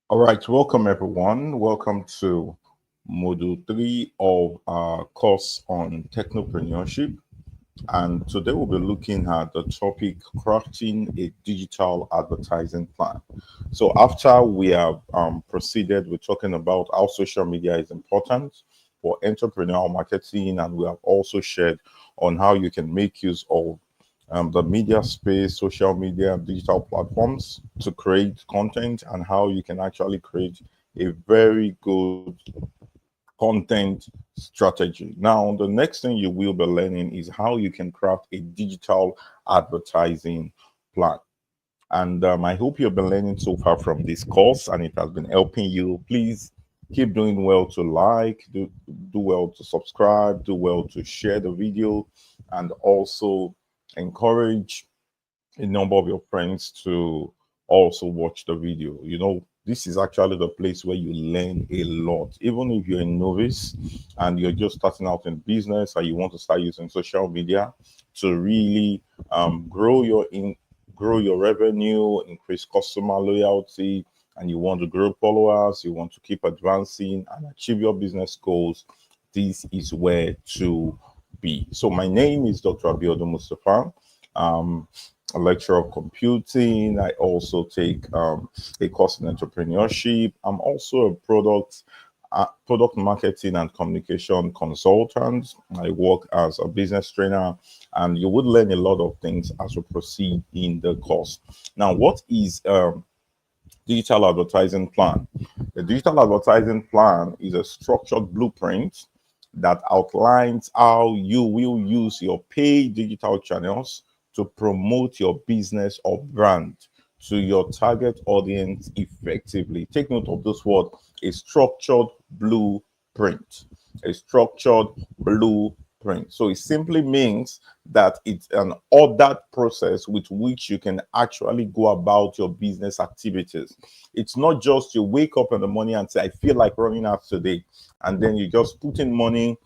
All right, welcome everyone. Welcome to Module 3 of our course on technopreneurship. And today we'll be looking at the topic crafting a digital advertising plan. So, after we have proceeded with talking about how social media is important for entrepreneurial marketing, and we have also shared on how you can make use of the media space, social media, digital platforms to create content, and how you can actually create a very good content strategy. Now, the next thing you will be learning is how you can craft a digital advertising plan. And I hope you've been learning so far from this course and it has been helping you. Please keep doing well to do well to subscribe, do well to share the video, and also encourage a number of your friends to also watch the video. This is actually the place where you learn a lot. Even if you're a novice and you're just starting out in business and you want to start using social media to really grow your revenue, increase customer loyalty, and you want to grow followers, you want to keep advancing and achieve your business goals, this is where to be. So my name is Dr. Abiodun Mustapha. A lecturer of computing. I also take a course in entrepreneurship. I'm also a product marketing and communication consultant. I work as a business trainer, and you would learn a lot of things as we proceed in the course. Now, what is digital advertising plan? The digital advertising plan is a structured blueprint that outlines how you will use your paid digital channels to promote your business or brand to your target audience effectively. Take note of this word, a structured blueprint. A structured blueprint. So it simply means that it's an ordered process with which you can actually go about your business activities. It's not just you wake up in the morning and say, I feel like running out today, and then you just put in money,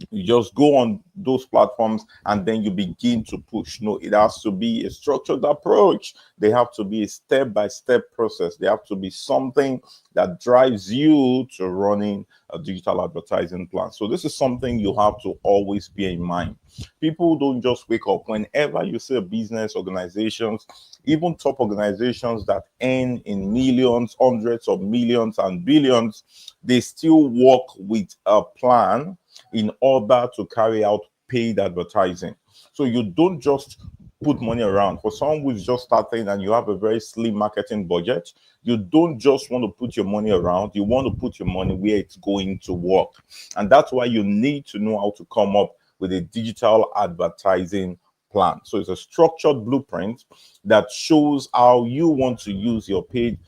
you just go on those platforms and then you begin to push. No, it has to be a structured approach. They have to be a step-by-step process. They have to be something that drives you to running a digital advertising plan. So this is something you have to always bear in mind. People don't just wake up. Whenever you see business organizations, even top organizations that earn in millions, hundreds of millions and billions, they still work with a plan in order to carry out paid advertising. So you don't just put money around. For someone who's just starting and you have a very slim marketing budget, you don't just want to put your money around. You want to put your money where it's going to work. And that's why you need to know how to come up with a digital advertising plan. So it's a structured blueprint that shows how you want to use your paid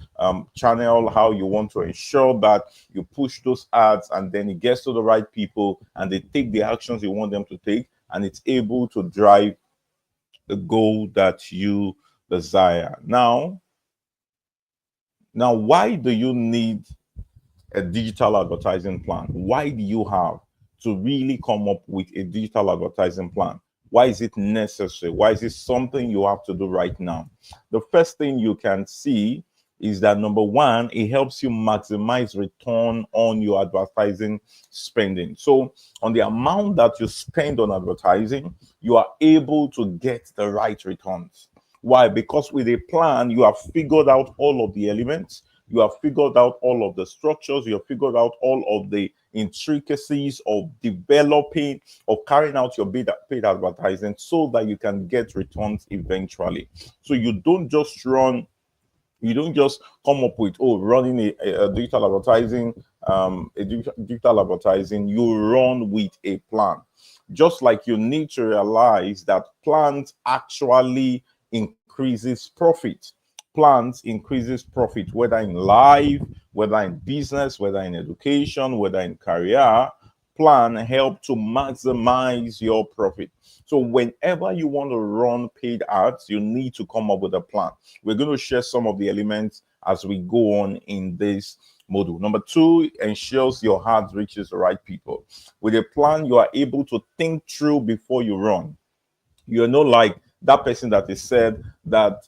channel, how you want to ensure that you push those ads and then it gets to the right people and they take the actions you want them to take, and it's able to drive the goal that you desire. Now, why do you need a digital advertising plan? Why do you have to really come up with a digital advertising plan? Why is it necessary? Why is it something you have to do right now? The first thing you can see is that number one, it helps you maximize return on your advertising spending. So on the amount that you spend on advertising, you are able to get the right returns. Why? Because with a plan, you have figured out all of the elements, you have figured out all of the structures, you have figured out all of the intricacies of developing or carrying out your paid advertising so that you can get returns eventually. So you don't just come up with running a digital advertising, digital advertising. You run with a plan. Just like you need to realize that plans actually increases profit. Plans increases profit, whether in life, whether in business, whether in education, whether in career. Plan help to maximize your profit. So whenever you want to run paid ads, you need to come up with a plan. We're going to share some of the elements as we go on in this module. Number two, ensures your ads reaches the right people. With a plan, you are able to think through before you run. You're not like that person that is said that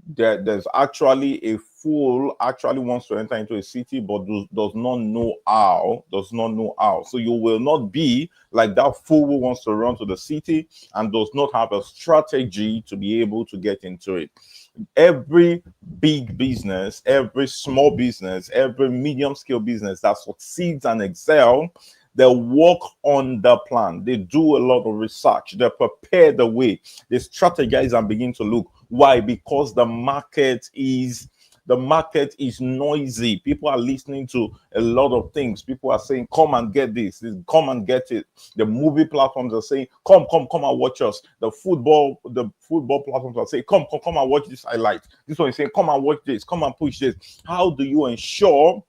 there's actually a fool actually wants to enter into a city but does not know how. So you will not be like that fool who wants to run to the city and does not have a strategy to be able to get into it. Every big business, every small business, every medium scale business that succeeds and excel, they work on the plan. They do a lot of research. They prepare the way. They strategize and begin to look. Why? Because the market is noisy. People are listening to a lot of things. People are saying, come and get this, come and get it. The movie platforms are saying, come and watch us. The football platforms are saying, come and watch this highlight. This one is saying, come and watch this, come and push this. How do you ensure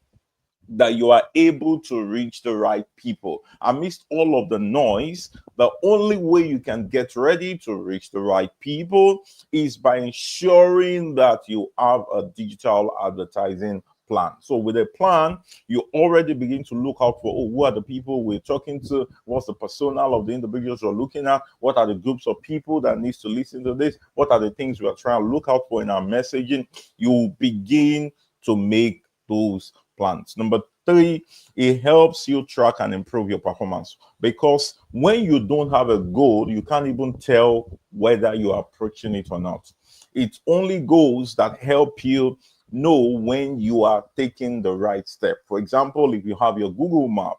that you are able to reach the right people amidst all of the noise? The only way you can get ready to reach the right people is by ensuring that you have a digital advertising plan. So with a plan, you already begin to look out for, who are the people we're talking to, what's the personnel of the individuals you're looking at, what are the groups of people that needs to listen to this, what are the things we are trying to look out for in our messaging. You begin to make those plans. Number 3, it helps you track and improve your performance, because when you don't have a goal, you can't even tell whether you are approaching it or not. It's only goals that help you know when you are taking the right step. For example, if you have your Google map,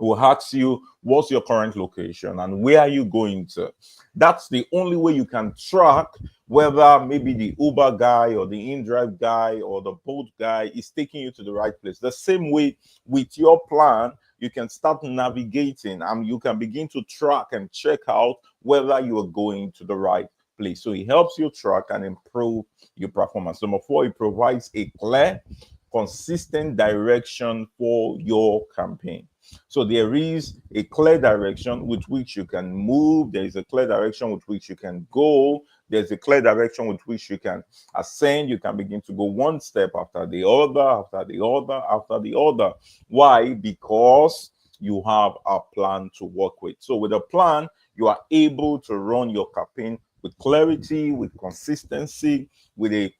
will ask you what's your current location and where are you going to. That's the only way you can track whether maybe the Uber guy or the InDrive guy or the boat guy is taking you to the right place. The same way with your plan, you can start navigating and you can begin to track and check out whether you are going to the right place. So it helps you track and improve your performance. Number 4, it provides a clear, consistent direction for your campaign. So there is a clear direction with which you can move. There is a clear direction with which you can go. There's a clear direction with which you can ascend. You can begin to go one step after the other, after the other, after the other. Why? Because you have a plan to work with. So with a plan, you are able to run your campaign with clarity, with consistency, with a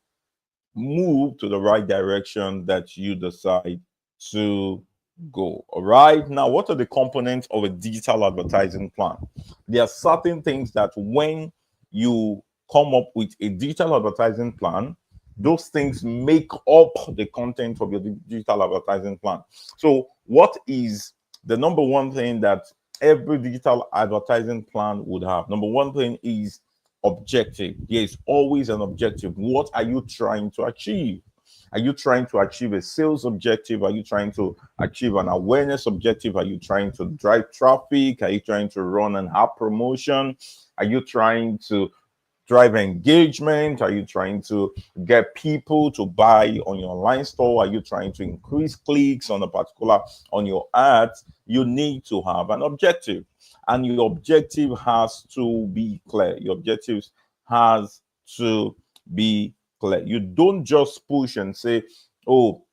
move to the right direction that you decide to go. All right. Now, what are the components of a digital advertising plan? There are certain things that when you come up with a digital advertising plan, those things make up the content of your digital advertising plan. So, what is the number one thing that every digital advertising plan would have? Number one thing is objective. There is always an objective. What are you trying to achieve? Are you trying to achieve a sales objective? Are you trying to achieve an awareness objective? Are you trying to drive traffic? Are you trying to run an app promotion? Are you trying to drive engagement? Are you trying to get people to buy on your online store? Are you trying to increase clicks on your ads? You need to have an objective, and your objective has to be clear. Your objectives has to be clear. You don't just push and say, oh,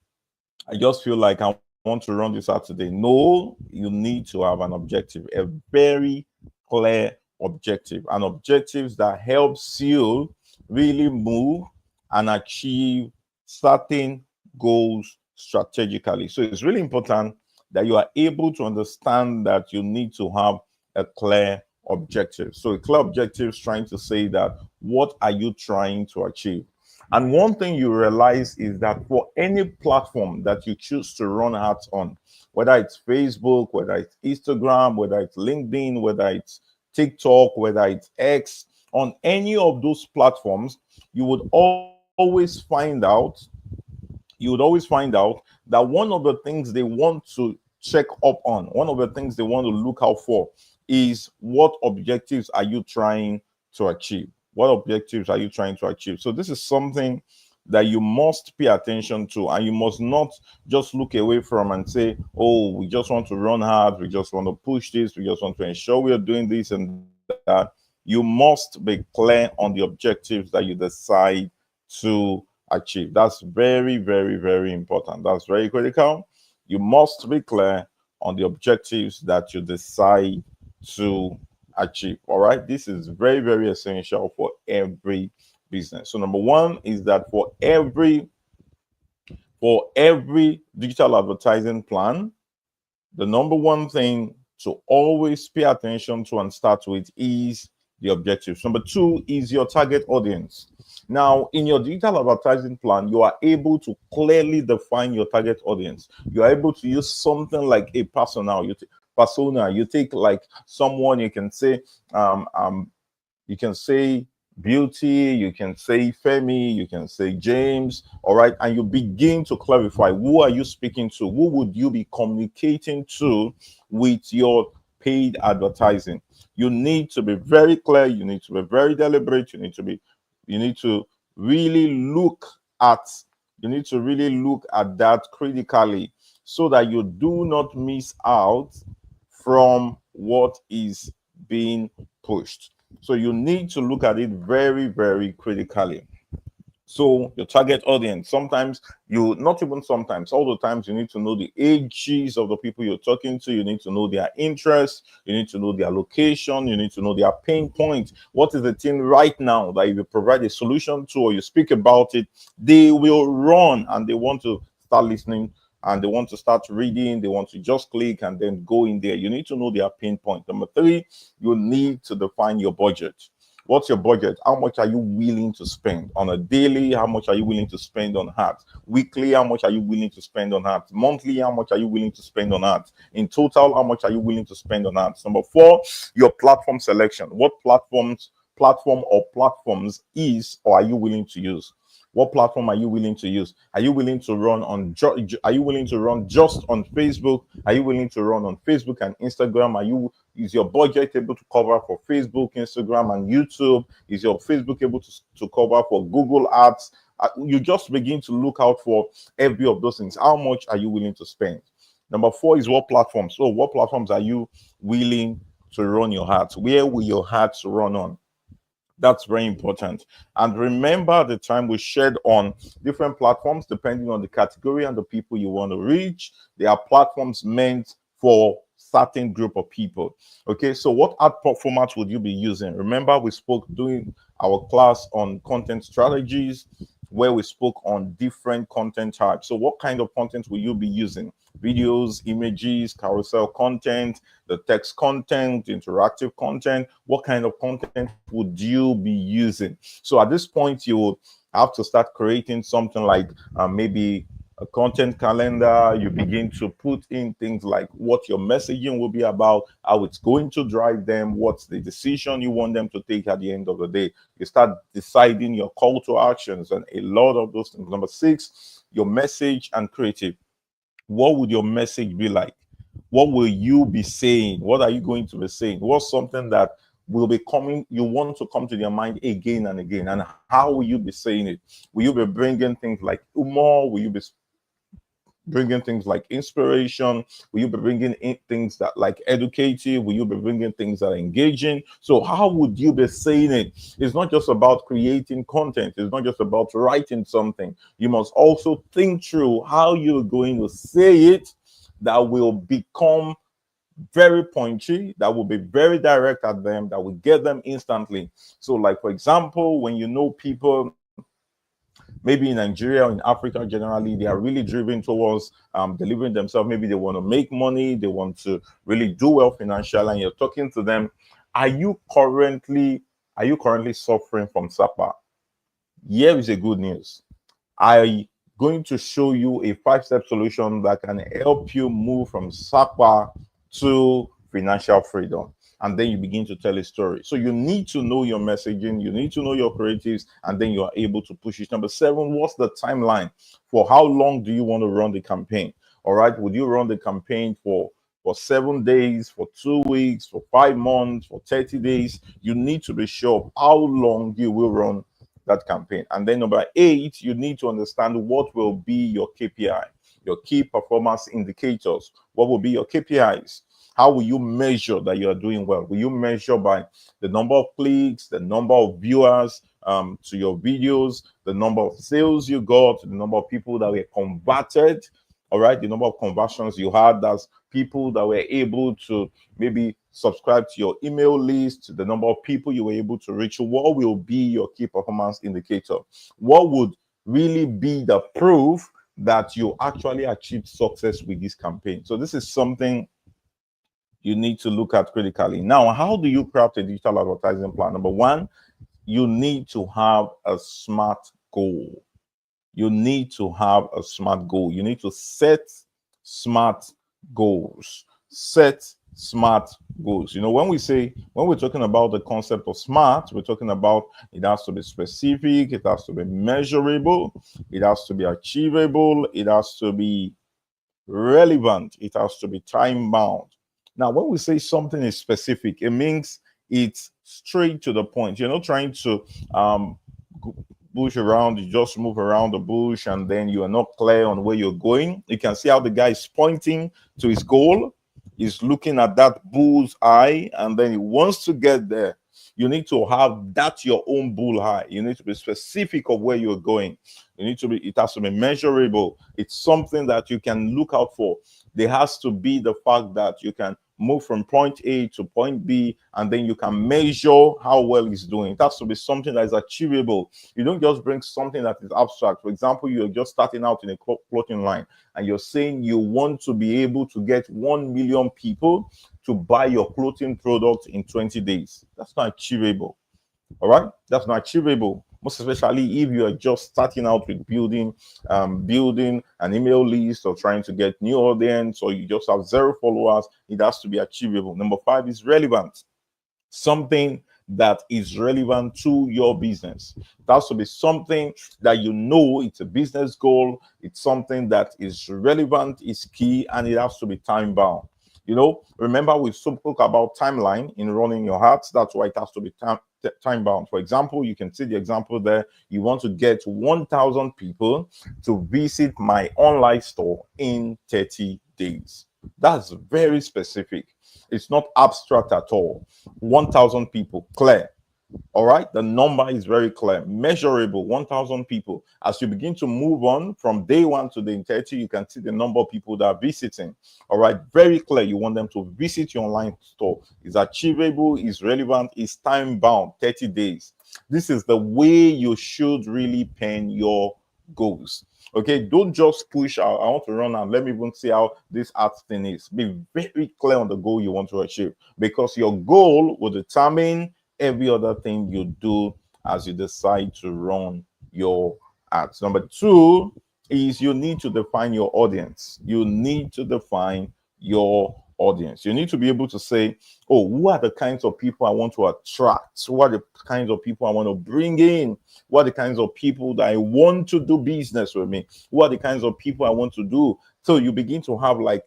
I just feel like I want to run this out today. No, you need to have an objective, a very clear objective, an objective that helps you really move and achieve certain goals strategically. So it's really important that you are able to understand that you need to have a clear objective. So a clear objective is trying to say that what are you trying to achieve? And one thing you realize is that for any platform that you choose to run ads on, whether it's Facebook, whether it's Instagram, whether it's LinkedIn, whether it's TikTok, whether it's X, on any of those platforms, you would always find out that one of the things they want to check up on, one of the things they want to look out for is what objectives are you trying to achieve? What objectives are you trying to achieve? So this is something that you must pay attention to, and you must not just look away from and say, oh, we just want to run hard, we just want to push this, we just want to ensure we are doing this and that. You must be clear on the objectives that you decide to achieve. That's very, very, very important. That's very critical. You must be clear on the objectives that you decide to achieve. All right. This is very, very essential for every business. So number one is that for every digital advertising plan, the number one thing to always pay attention to and start with is the objectives. Number two is your target audience. Now, in your digital advertising plan, you are able to clearly define your target audience. You are able to use something like a persona. You take like someone, um, um, you can say Beauty, you can say Femi, you can say James, all right, and you begin to clarify who are you speaking to, who would you be communicating to with your paid advertising. You need to be very clear, you need to be very deliberate, you need to really look at that critically so that you do not miss out from what is being pushed. So you need to look at it very, very critically. So your target audience, not even sometimes, all the times you need to know the ages of the people you're talking to. You need to know their interests. You need to know their location. You need to know their pain point. What is the thing right now that if you provide a solution to or you speak about it, they will run and they want to start listening and they want to start reading. They want to just click and then go in there. You need to know their pain point. Number three, you need to define your budget. What's your budget? How much are you willing to spend on a daily? How much are you willing to spend on ads? Weekly, how much are you willing to spend on ads? Monthly, how much are you willing to spend on ads? In total, how much are you willing to spend on ads? Number four, your platform selection. What platform or platforms is or are you willing to use? What platform are you willing to use? Are you willing to run are you willing to run just on Facebook? Are you willing to run on Facebook and Instagram? Is your budget able to cover for Facebook, Instagram, and YouTube? Is your Facebook able to cover for Google Ads? You just begin to look out for every of those things. How much are you willing to spend? Number four is what platforms. So what platforms are you willing to run your ads? Where will your ads run on? That's very important. And remember the time we shared on different platforms, depending on the category and the people you want to reach. There are platforms meant for certain group of people. Okay, so what ad format would you be using? Remember, we spoke during our class on content strategies, where we spoke on different content types. So what kind of content will you be using? Videos, images, carousel content, the text content, interactive content. What kind of content would you be using? So at this point, you will have to start creating something like maybe a content calendar. You begin to put in things like what your messaging will be about, how it's going to drive them, what's the decision you want them to take at the end of the day. You start deciding your call to actions and a lot of those things. Number six, your message and creative. What would your message be like? What will you be saying? What are you going to be saying? What's something that will be coming, you want to come to their mind again and again? And how will you be saying it? Will you be bringing things like humor? Will you be bringing things like inspiration? Will you be bringing in things that like educative? Will you be bringing things that are engaging? So how would you be saying it? It's not just about creating content. It's not just about writing something. You must also think through how you're going to say it that will become very punchy, that will be very direct at them, that will get them instantly. So like, for example, when you know people maybe in Nigeria or in Africa generally, they are really driven towards delivering themselves. Maybe they want to make money, they want to really do well financially, and you're talking to them. Are you currently suffering from SAPA? Here is a good news. I'm going to show you a 5-step solution that can help you move from SAPA to financial freedom. And then you begin to tell a story. So you need to know your messaging, you need to know your creatives, and then you are able to push it. Number 7, what's the timeline? For how long do you want to run the campaign? All right, would you run the campaign for 7 days, for 2 weeks, for 5 months, for 30 days? You need to be sure of how long you will run that campaign. And then number 8, you need to understand what will be your KPI, your key performance indicators. What will be your KPIs? How will you measure that you are doing well? Will you measure by the number of clicks, the number of viewers to your videos, the number of sales you got, the number of people that were converted? All right, the number of conversions you had, that's people that were able to maybe subscribe to your email list, the number of people you were able to reach, what will be your key performance indicator? What would really be the proof that you actually achieved success with this campaign? So this is something you need to look at critically. Now, how do you craft a digital advertising plan? Number one, you need to have a SMART goal. You need to have a SMART goal. You need to set SMART goals. Set SMART goals. You know, when we're talking about the concept of SMART, we're talking about it has to be specific, it has to be measurable, it has to be achievable, it has to be relevant, it has to be time bound. Now, when we say something is specific, it means it's straight to the point. You're not trying to bush around, you just move around the bush and then you are not clear on where you're going. You can see how the guy is pointing to his goal. He's looking at that bull's eye and then he wants to get there. You need to have that your own bull eye. You need to be specific of where you're going. It has to be measurable. It's something that you can look out for. There has to be the fact that you can move from point A to point B, and then you can measure how well he's doing. It has to be something that is achievable. You don't just bring something that is abstract. For example, you're just starting out in a clothing line, and you're saying you want to be able to get 1 million people to buy your clothing product in 20 days. That's not achievable. All right? That's not achievable. Most especially if you are just starting out with building an email list or trying to get new audience, or you just have 0 followers. It has to be achievable. Number 5 is relevant. Something that is relevant to your business. It has to be something that you know it's a business goal. It's something that is relevant, is key, and it has to be time bound. You know, remember we spoke about timeline in running your ads. That's why it has to be time bound. For example, you can see the example there. You want to get 1,000 people to visit my online store in 30 days. That's very specific. It's not abstract at all. 1,000 people, clear. All right, the number is very clear, measurable. 1,000 people. As you begin to move on from day 1 to day 30, you can see the number of people that are visiting. All right, very clear. You want them to visit your online store. It's achievable, it's relevant, it's time bound, 30 days. This is the way you should really pen your goals. Okay, don't just push out. I want to run and let me even see how this art thing is. Be very clear on the goal you want to achieve, because your goal will determine every other thing you do as you decide to run your ads. Number 2 is you need to define your audience. You need to define your audience. You need to be able to say, oh, who are the kinds of people I want to attract? Who are the kinds of people I want to bring in? Who are the kinds of people that I want to do business with me? Who are the kinds of people I want to do? So you begin to have like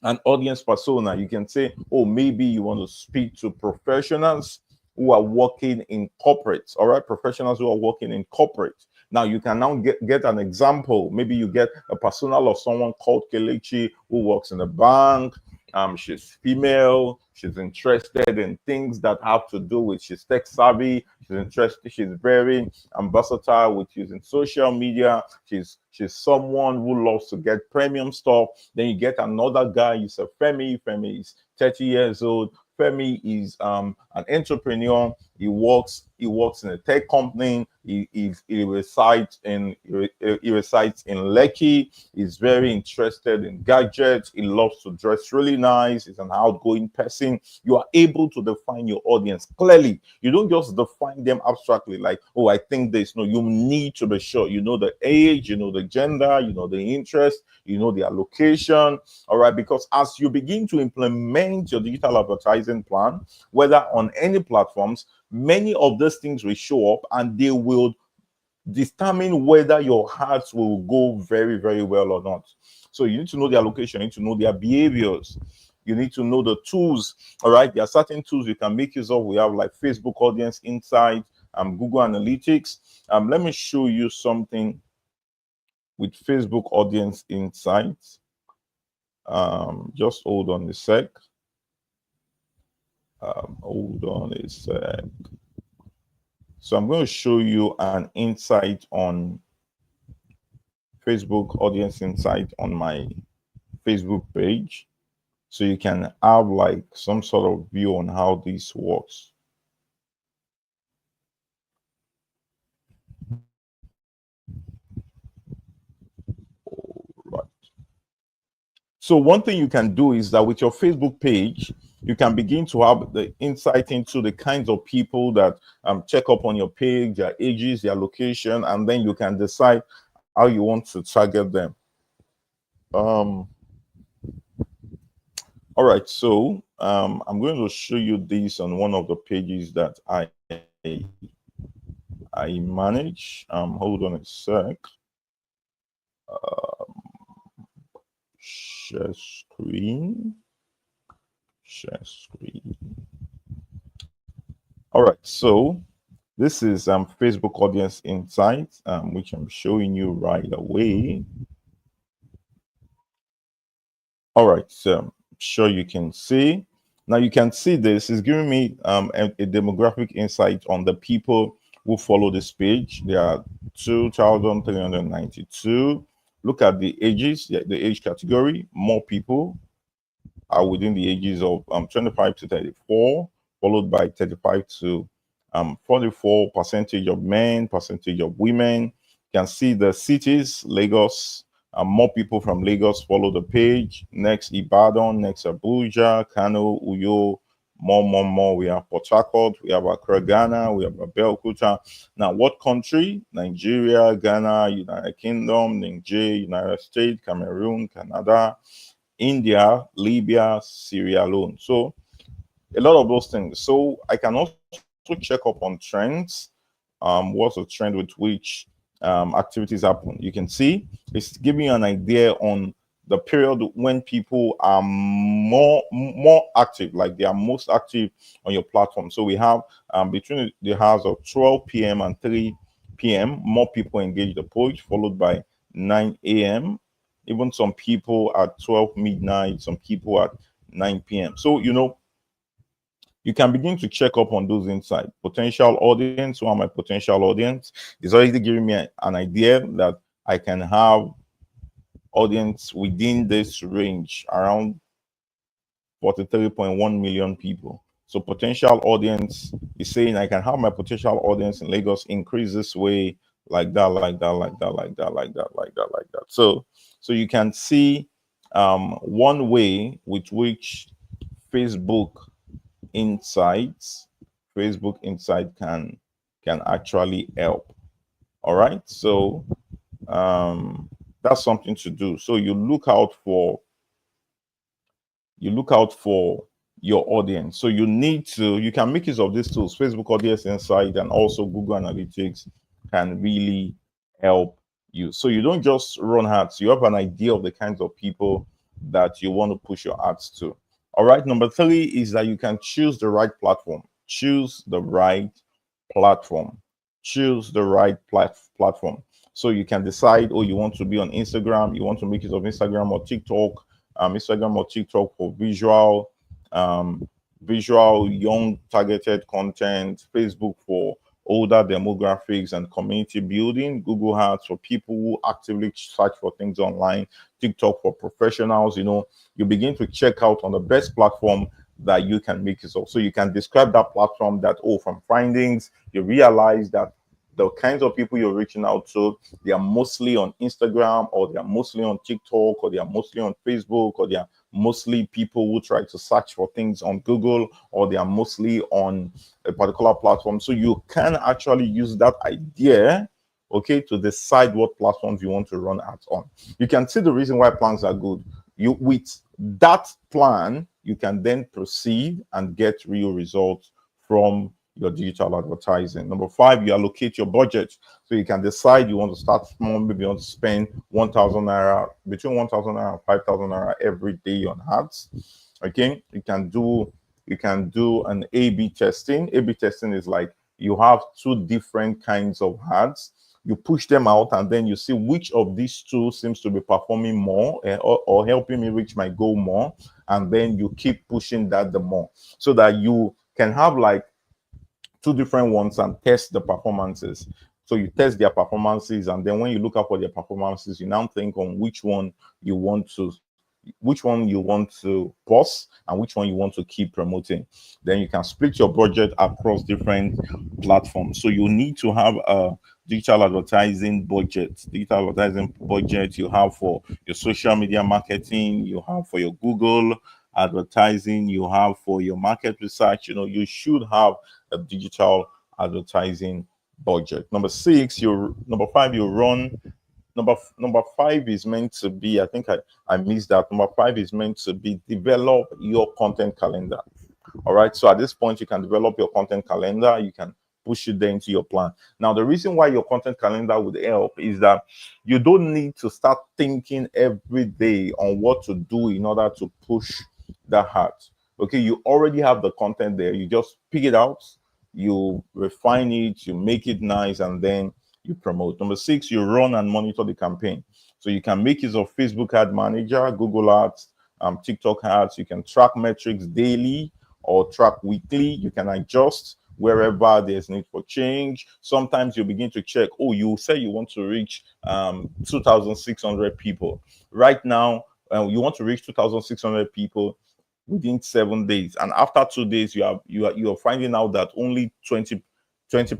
an audience persona. You can say, oh, maybe you want to speak to professionals who are working in corporates. All right, professionals who are working in corporate. Now you can now get an example. Maybe you get a persona of someone called Kelechi who works in a bank. She's female. She's interested in things that have to do with, she's tech savvy. She's interested. She's very versatile with using social media. She's someone who loves to get premium stuff. Then you get another guy. You say Femi. Femi is 30 years old. Femi is an entrepreneur. He works in a tech company. He resides in Lekki. He's very interested in gadgets. He loves to dress really nice. He's an outgoing person. You are able to define your audience clearly. You don't just define them abstractly, like, oh, I think this. No, you need to be sure. You know the age, you know the gender, you know the interest, you know their location. All right, because as you begin to implement your digital advertising plan, whether on any platforms, many of those things will show up and they will determine whether your ads will go very, very well or not. So you need to know their location, you need to know their behaviors, you need to know the tools. All right, there are certain tools you can make use of. We have like Facebook Audience Insight, Google Analytics. Let me show you something with Facebook Audience Insight. Just hold on a sec. Hold on a sec. So I'm going to show you an insight on Facebook Audience Insight on my Facebook page. so you can have like some sort of view on how this works. Right. So one thing you can do is that with your Facebook page, you can begin to have the insight into the kinds of people that check up on your page, their ages, their location, and then you can decide how you want to target them. Um, all right, so I'm going to show you this on one of the pages that I manage. Hold on a sec. Share screen. Share screen. All right, so this is Facebook Audience Insights, which I'm showing you right away. All right, so I'm sure you can see. Now you can see this is giving me a demographic insight on the people who follow this page. There are 2,392. Look at the ages, the age category. More people are within the ages of 25 to 34, followed by 35 to 44, percentage of men, percentage of women. You can see the cities, Lagos, more people from Lagos follow the page. Next, Ibadan, next, Abuja, Kano, Uyo, more. We have Port Harcourt, we have Accra, Ghana, we have Abeokuta. Now, what country? Nigeria, Ghana, United Kingdom, Niger, United States, Cameroon, Canada, India, Libya, Sierra Leone. So a lot of those things. So I can also check up on trends. What's a trend with which activities happen? You can see it's giving you an idea on the period when people are more active, like they are most active on your platform. So we have between the hours of 12 p.m. and 3 p.m., more people engage the page, followed by 9 a.m., even some people at 12 midnight, some people at 9 p.m. So, you can begin to check up on those insights. Potential audience, who are my potential audience, is already giving me an idea that I can have audience within this range around 43.1 million people. So potential audience is saying I can have my potential audience in Lagos increase this way, like that, like that, like that, like that, like that, like that, like that. So you can see one way with which Facebook Insights, Facebook Insight can actually help. All right. So that's something to do. So you look out for your audience. So you can make use of these tools. Facebook Audience Insight and also Google Analytics can really help you. So you don't just run ads, you have an idea of the kinds of people that you want to push your ads to. All right. Number 3 is that you can choose the right platform. Choose the right platform. Choose the right platform. So you can decide, oh, you want to be on Instagram, you want to make use of Instagram or TikTok, Instagram or TikTok for visual young targeted content, Facebook for older demographics and community building, Google Ads for people who actively search for things online, TikTok for professionals. You begin to check out on the best platform that you can make use of. So you can describe that platform that, from findings, you realize that the kinds of people you're reaching out to, they are mostly on Instagram, or they are mostly on TikTok, or they are mostly on Facebook, or they are mostly people who try to search for things on Google, or they are mostly on a particular platform. So you can actually use that idea, okay, to decide what platforms you want to run ads on. You can see the reason why plans are good. With that plan, you can then proceed and get real results from your digital advertising. Number 5, you allocate your budget. So you can decide you want to start small, maybe you want to spend 1,000 naira, between 1,000 naira and 5,000 naira every day on ads. Okay, you can do an A/B testing. A/B testing is like you have 2 different kinds of ads. You push them out, and then you see which of these 2 seems to be performing more, or helping me reach my goal more, and then you keep pushing that the more, so that you can have like 2 different ones and test the performances. So you test their performances, and then when you look up for their performances, you now think on which one you want to which one you want to pause and which one you want to keep promoting. Then you can split your budget across different platforms. So you need to have a digital advertising budget. Digital advertising budget you have for your social media marketing, you have for your Google advertising, you have for your market research. You should have a digital advertising budget. Number five, you run. Number five is meant to be, I think I missed that. Number five is meant to be develop your content calendar. All right. So at this point, you can develop your content calendar. You can push it there into your plan. Now, the reason why your content calendar would help is that you don't need to start thinking every day on what to do in order to push that hard. Okay. You already have the content there. You just pick it out, you refine it, you make it nice, and then you promote. Number six, you run and monitor the campaign. So you can make use of Facebook Ad Manager, Google Ads, TikTok Ads. You can track metrics daily or track weekly. You can adjust wherever there's need for change. Sometimes you begin to check, you say you want to reach 2,600 people. Right now, you want to reach 2,600 people within 7 days. And after 2 days, you are finding out that only 20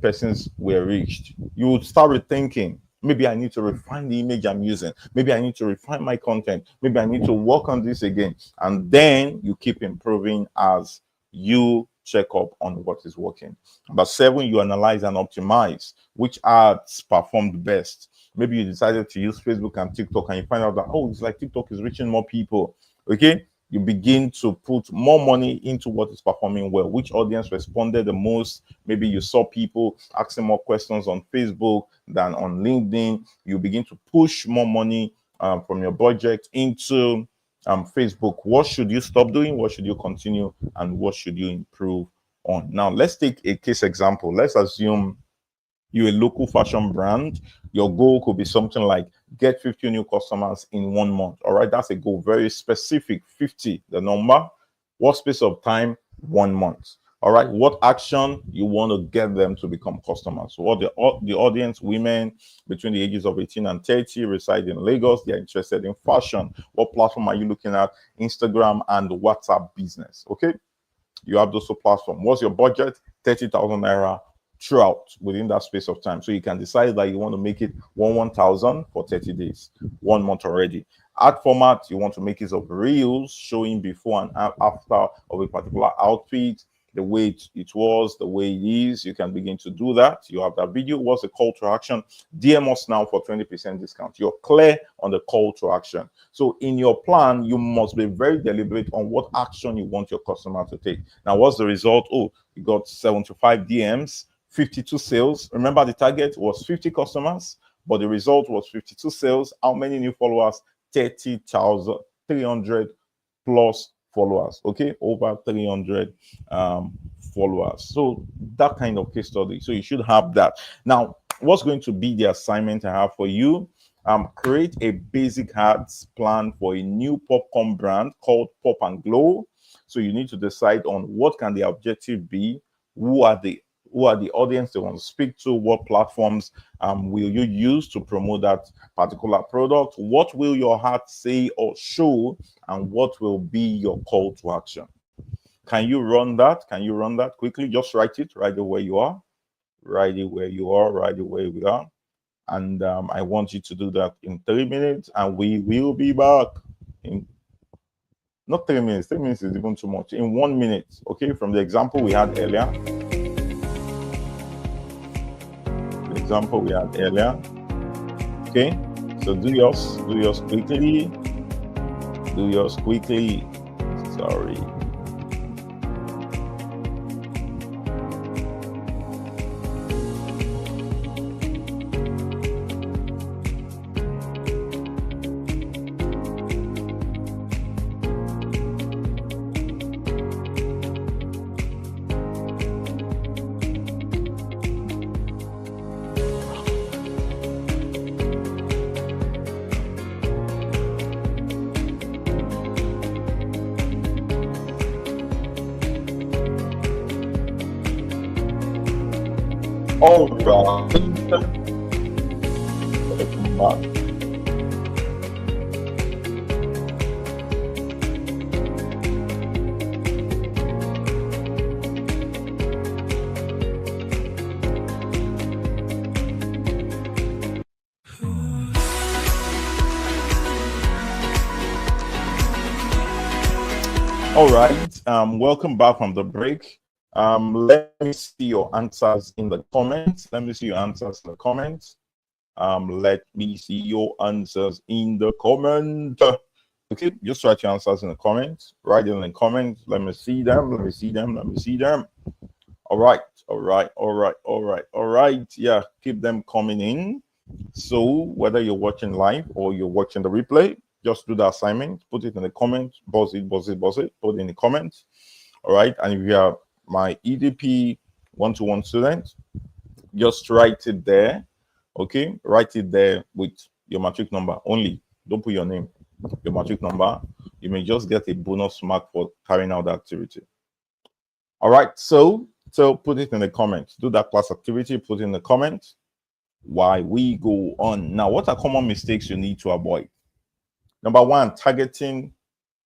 persons were reached. You would start rethinking, maybe I need to refine the image I'm using. Maybe I need to refine my content. Maybe I need to work on this again. And then you keep improving as you check up on what is working. Number seven, you analyze and optimize which ads performed best. Maybe you decided to use Facebook and TikTok and you find out that, it's like TikTok is reaching more people. Okay. You begin to put more money into what is performing well. Which audience responded the most? Maybe you saw people asking more questions on Facebook than on LinkedIn. You begin to push more money from your budget into Facebook. What should you stop doing? What should you continue? And what should you improve on? Now, let's take a case example. Let's assume you're a local fashion brand. Your goal could be something like get 50 new customers in 1 month. All right, that's a goal, very specific. 50, the number. What space of time? 1 month. All right, what action you want to get them to become customers? So what the audience, women between the ages of 18 and 30, reside in Lagos. They're interested in fashion. What platform are you looking at? Instagram and WhatsApp business. Okay, you have those two platforms. What's your budget? 30,000 naira throughout within that space of time. So you can decide that you want to make it 1,000 for 30 days, 1 month already. Ad format, you want to make use of reels showing before and after of a particular outfit, the way it was, the way it is. You can begin to do that. You have that video. What's the call to action? DM us now for 20% discount. You're clear on the call to action. So in your plan, you must be very deliberate on what action you want your customer to take. Now, what's the result? You got 75 DMs, 52 sales. Remember, the target was 50 customers, but the result was 52 sales. How many new followers? 30,300 plus followers. Okay, over 300 followers. So that kind of case study. So you should have that. Now, what's going to be the assignment I have for you? Create a basic ads plan for a new popcorn brand called Pop and Glow. So you need to decide on what can the objective be, who are the audience they want to speak to, what platforms will you use to promote that particular product, what will your ad say or show, and what will be your call to action. Can you run that? Can you run that quickly? Just write it right where you are, right where you are, right where we are. And I want you to do that in 3 minutes, and we will be back in not 3 minutes. 3 minutes is even too much. In 1 minute, okay, from the example we had earlier. Okay, so do yours quickly. Sorry. All right. Welcome back. All right. Welcome back from the break. Let me see your answers in the comments. Let me see your answers in the comments. Let me see your answers in the comment. Okay, just write your answers in the comments. Write it in the comments. Let me see them. Let me see them. Let me see them. All right. All right. All right. All right. All right. Yeah, keep them coming in. So whether you're watching live or you're watching the replay, just do the assignment, put it in the comments, buzz it, buzz it, buzz it, put it in the comments. All right. And if you are my EDP one-to-one student, just write it there. Okay. Write it there with your matric number only. Don't put your name, your matric number. You may just get a bonus mark for carrying out the activity. All right. So put it in the comments. Do that class activity, put it in the comments. Why we go on now. What are common mistakes you need to avoid? Number one, targeting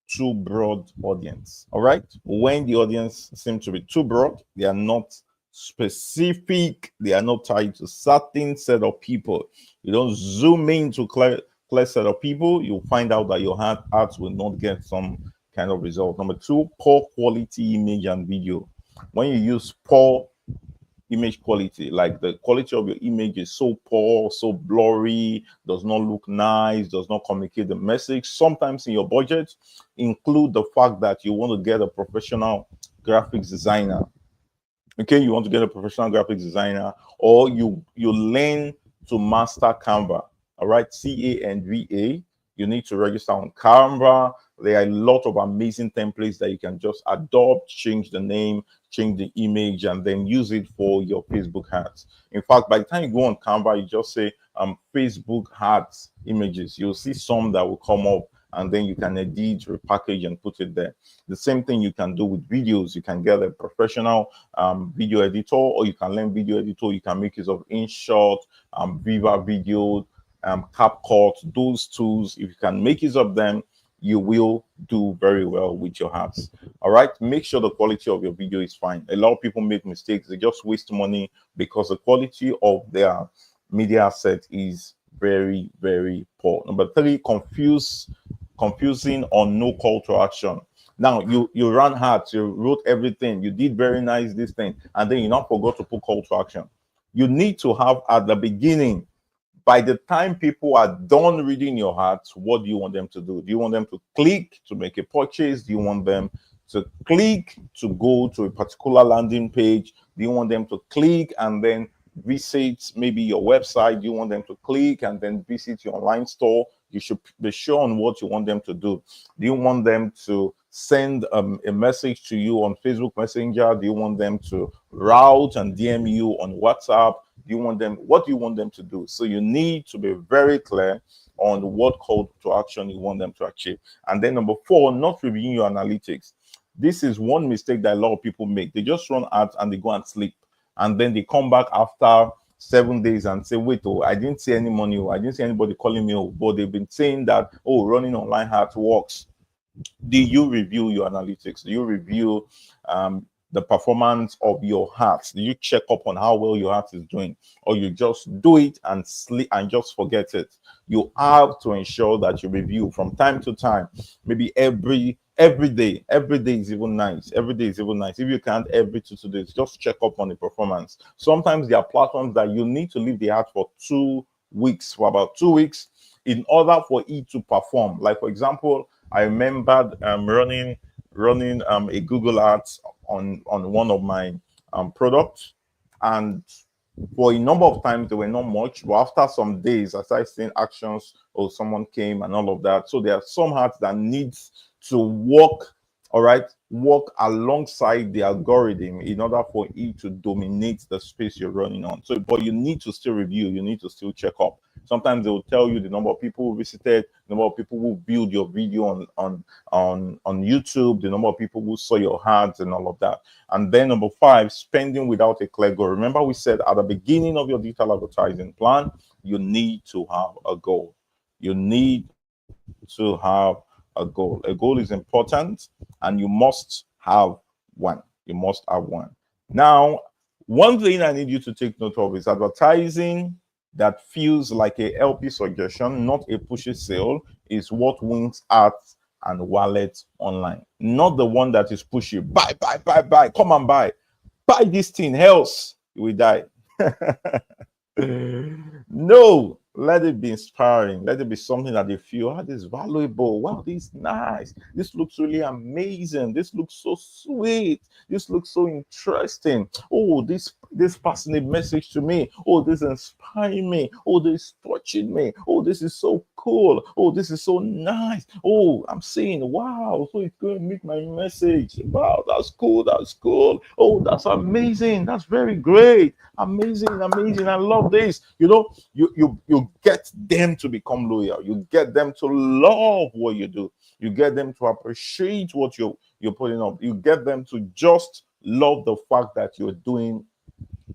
too broad audience. All right, when the audience seems to be too broad, they are not specific, they are not tied to certain set of people. You don't zoom into clear set of people, you'll find out that your ads will not get some kind of result. Number two, poor quality image and video. When you use poor image quality, like the quality of your image is so poor, so blurry, does not look nice, does not communicate the message. Sometimes in your budget, include the fact that you want to get a professional graphics designer. Okay, you want to get a professional graphics designer, or you learn to master Canva. All right, CANVA. You need to register on Canva. There are a lot of amazing templates that you can just adopt, change the name, change the image, and then use it for your Facebook ads. In fact, by the time you go on Canva, you just say Facebook ads images. You'll see some that will come up, and then you can edit, repackage, and put it there. The same thing you can do with videos. You can get a professional video editor, or you can learn video editor. You can make use of InShot, Viva Video, CapCut. Those tools, if you can make use of them, you will do very well with your ads. All right, make sure the quality of your video is fine. A lot of people make mistakes. They just waste money because the quality of their media asset is very, very poor. Number three, confusing or no call to action. Now you ran hard, you wrote everything, you did very nice this thing, and then you now forgot to put call to action. You need to have at the beginning, by the time people are done reading your ads, what do you want them to do? Do you want them to click to make a purchase? Do you want them to click to go to a particular landing page? Do you want them to click and then visit maybe your website? Do you want them to click and then visit your online store? You should be sure on what you want them to do. Do you want them to send a message to you on Facebook Messenger? Do you want them to route and DM you on WhatsApp? What do you want them to do? So you need to be very clear on what call to action you want them to achieve. And then number four, not reviewing your analytics. This is one mistake that a lot of people make. They just run ads and they go and sleep. And then they come back after 7 days and say, wait, I didn't see any money. I didn't see anybody calling me. But they've been saying that, running online ads works. Do you review your analytics? Do you review the performance of your ads? Do you check up on how well your ads is doing, or you just do it and sleep and just forget it? You have to ensure that you review from time to time, maybe every day. Every day is even nice. Every day is even nice. If you can't, every 2 days, just check up on the performance. Sometimes there are platforms that you need to leave the ad for 2 weeks, for about 2 weeks, in order for it to perform. Like, for example, I remembered running a Google ads on one of my products, and for a number of times they were not much, but after some days I started seeing actions, or someone came and all of that. So there are some ads that needs to work alongside the algorithm in order for it to dominate the space you're running on. So, but you need to still review, you need to still check up. Sometimes they will tell you the number of people who visited, the number of people who viewed your video on YouTube, the number of people who saw your ads and all of that. And then number five, spending without a clear goal. Remember, we said at the beginning of your digital advertising plan, you need to have a goal. You need to have a goal. A goal is important, and you must have one. You must have one. Now, one thing I need you to take note of is advertising that feels like a LP suggestion, not a pushy sale, is what wins ads and wallet online. Not the one that is pushing, buy, buy, buy, buy, come and buy this thing, else you will die. No, let it be inspiring. Let it be something that you feel, oh, this is valuable. Wow, this is nice. This looks really amazing. This looks so sweet. This looks so interesting. Oh, this passing a message to me. Oh, this inspiring me. Oh, this touching me. Oh, this is so cool. Oh, this is so nice. Oh, I'm saying, wow, so it's going to meet my message. Wow, that's cool. That's cool. Oh, that's amazing. That's very great. Amazing, amazing. I love this. You know, you get them to become loyal. You get them to love what you do. You get them to appreciate what you're putting up. You get them to just love the fact that you're doing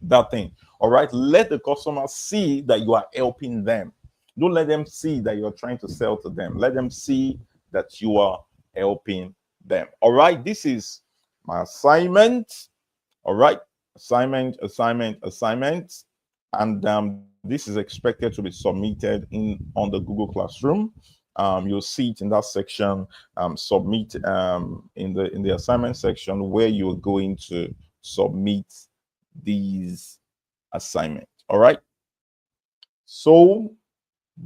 that thing. All right. Let the customer see that you are helping them. Don't let them see that you're trying to sell to them. Let them see that you are helping them. All right. This is my assignment. All right. Assignment. And this is expected to be submitted on the Google Classroom. You'll see it in that section. Submit in the assignment section where you're going to submit these assignments. All right. So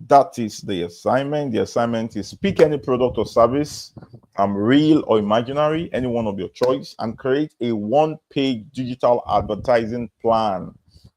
that is the assignment. The assignment is pick any product or service, real or imaginary, any one of your choice, and create a one-page digital advertising plan.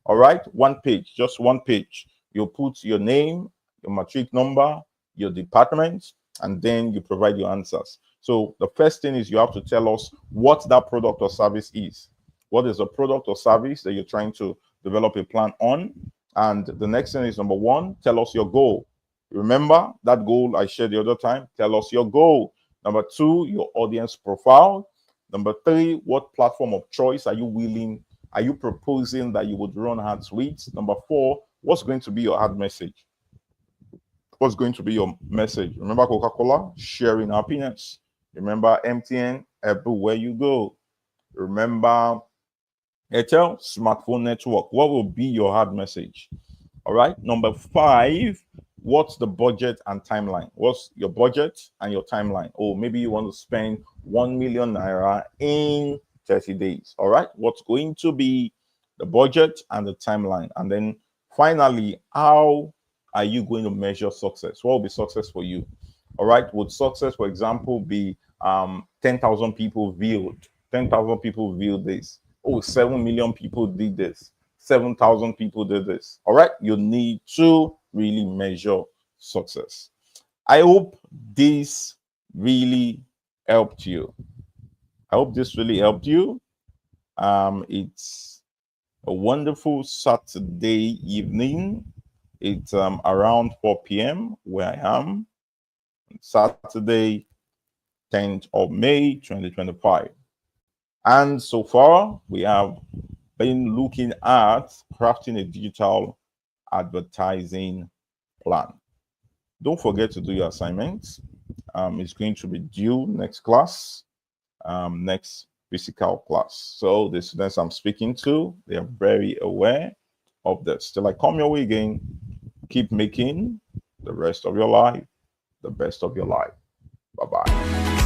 All right, one page, just one page. You put your name, your matric number, your department, and then you provide your answers. So the first thing is you have to tell us what that product or service is. What is the product or service that you're trying to develop a plan on? And the next thing is, number one, tell us your goal. Remember that goal I shared the other time? Tell us your goal. Number two, your audience profile. Number three, what platform of choice are you proposing that you would run ads with? Number four, what's going to be your ad message? What's going to be your message? Remember Coca-Cola, sharing happiness. Remember MTN, everywhere you go. Remember Airtel, smartphone network. What will be your ad message? All right. Number five, what's the budget and timeline? What's your budget and your timeline? Oh, maybe you want to spend 1 million naira in 30 days. All right. What's going to be the budget and the timeline? And then finally, how are you going to measure success? What will be success for you? All right. Would success, for example, be 10,000 people viewed? 10,000 people viewed this. Oh, 7 million people did this. 7,000 people did this. All right. You need to really measure success. I hope this really helped you. I hope this really helped you. It's a wonderful Saturday evening. It's around 4 p.m. where I am. Saturday, 10th of May, 2025. And so far, we have been looking at crafting a digital advertising plan. Don't forget to do your assignments. It's going to be due next class, next physical class. So the students I'm speaking to, they are very aware of this. Till I come your way again, keep making the rest of your life the best of your life. Bye-bye.